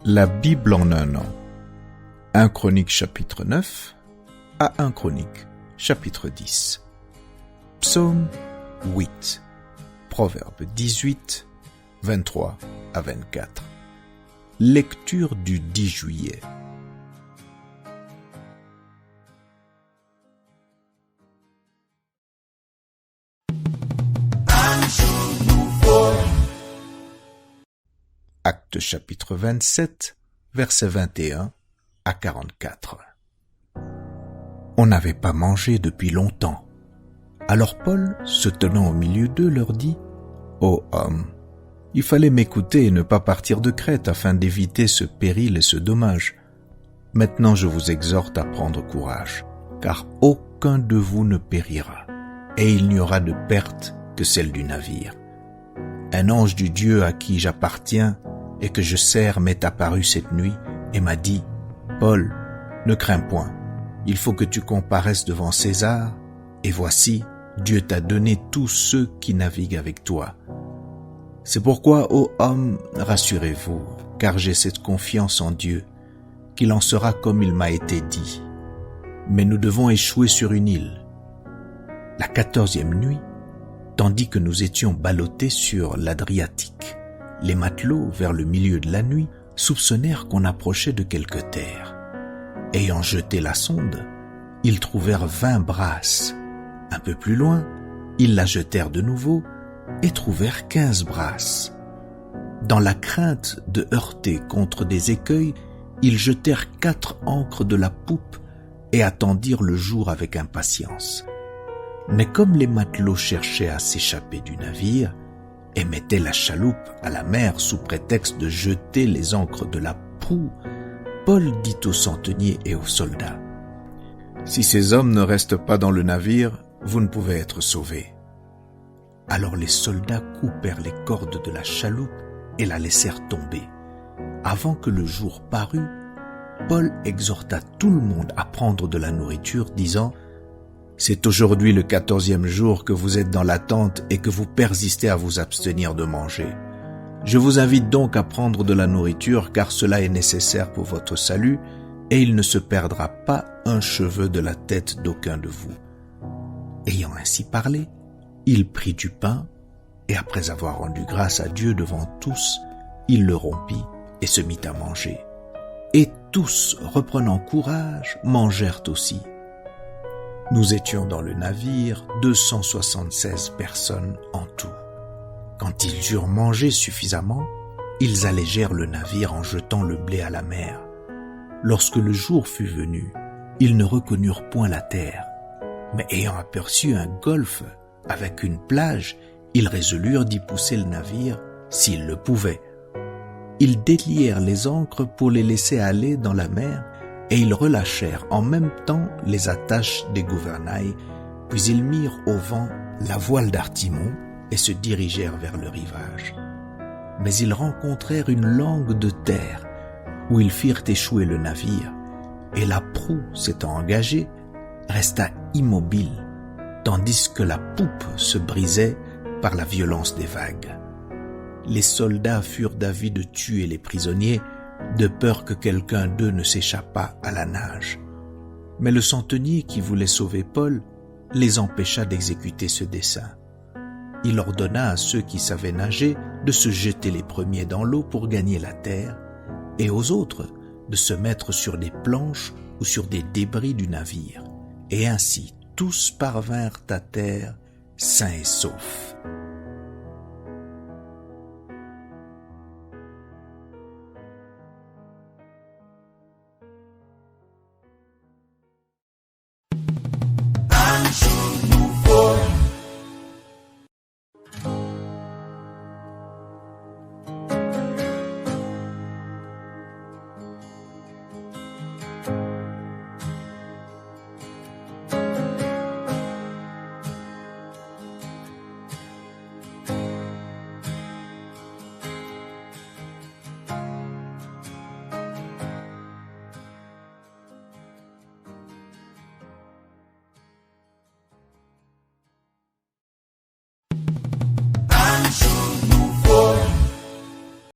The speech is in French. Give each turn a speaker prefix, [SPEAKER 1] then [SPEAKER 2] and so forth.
[SPEAKER 1] La Bible en un an. 1 Chronique chapitre 9 à 1 Chronique chapitre 10. Psaume 8. Proverbe 18, 23 à 24. Lecture du 10 juillet. Actes chapitre 27, versets 21 à 44. On n'avait pas mangé depuis longtemps. Alors Paul, se tenant au milieu d'eux, leur dit : « Ô hommes, il fallait m'écouter et ne pas partir de Crète afin d'éviter ce péril et ce dommage. Maintenant je vous exhorte à prendre courage, car aucun de vous ne périra, et il n'y aura de perte que celle du navire. Un ange du Dieu à qui j'appartiens et que je sers m'est apparu cette nuit et m'a dit : « Paul, ne crains point, il faut que tu comparaisses devant César, et voici, Dieu t'a donné tous ceux qui naviguent avec toi. C'est pourquoi, ô hommes, rassurez-vous, car j'ai cette confiance en Dieu, qu'il en sera comme il m'a été dit. Mais nous devons échouer sur une île. » La 14e nuit, tandis que nous étions ballottés sur l'Adriatique, les matelots, vers le milieu de la nuit, soupçonnèrent qu'on approchait de quelque terre. Ayant jeté la sonde, ils trouvèrent 20 brasses. Un peu plus loin, ils la jetèrent de nouveau et trouvèrent 15 brasses. Dans la crainte de heurter contre des écueils, ils jetèrent 4 ancres de la poupe et attendirent le jour avec impatience. Mais comme les matelots cherchaient à s'échapper du navire et mettaient la chaloupe à la mer sous prétexte de jeter les ancres de la proue, Paul dit aux centeniers et aux soldats : « Si ces hommes ne restent pas dans le navire, vous ne pouvez être sauvés. » Alors les soldats coupèrent les cordes de la chaloupe et la laissèrent tomber. Avant que le jour parût, Paul exhorta tout le monde à prendre de la nourriture, disant : « C'est aujourd'hui le 14e jour que vous êtes dans la tente et que vous persistez à vous abstenir de manger. Je vous invite donc à prendre de la nourriture, car cela est nécessaire pour votre salut, et il ne se perdra pas un cheveu de la tête d'aucun de vous. » Ayant ainsi parlé, il prit du pain, et après avoir rendu grâce à Dieu devant tous, il le rompit et se mit à manger. Et tous, reprenant courage, mangèrent aussi. Nous étions dans le navire 276 personnes en tout. Quand ils eurent mangé suffisamment, ils allégèrent le navire en jetant le blé à la mer. Lorsque le jour fut venu, ils ne reconnurent point la terre, mais ayant aperçu un golfe avec une plage, ils résolurent d'y pousser le navire s'ils le pouvaient. Ils délièrent les ancres pour les laisser aller dans la mer, et ils relâchèrent en même temps les attaches des gouvernails, puis ils mirent au vent la voile d'Artimon et se dirigèrent vers le rivage. Mais ils rencontrèrent une langue de terre, où ils firent échouer le navire, et la proue, s'étant engagée, resta immobile, tandis que la poupe se brisait par la violence des vagues. Les soldats furent d'avis de tuer les prisonniers, de peur que quelqu'un d'eux ne s'échappât à la nage. Mais le centenier qui voulait sauver Paul les empêcha d'exécuter ce dessein. Il ordonna à ceux qui savaient nager de se jeter les premiers dans l'eau pour gagner la terre, et aux autres de se mettre sur des planches ou sur des débris du navire. Et ainsi tous parvinrent à terre sains et saufs.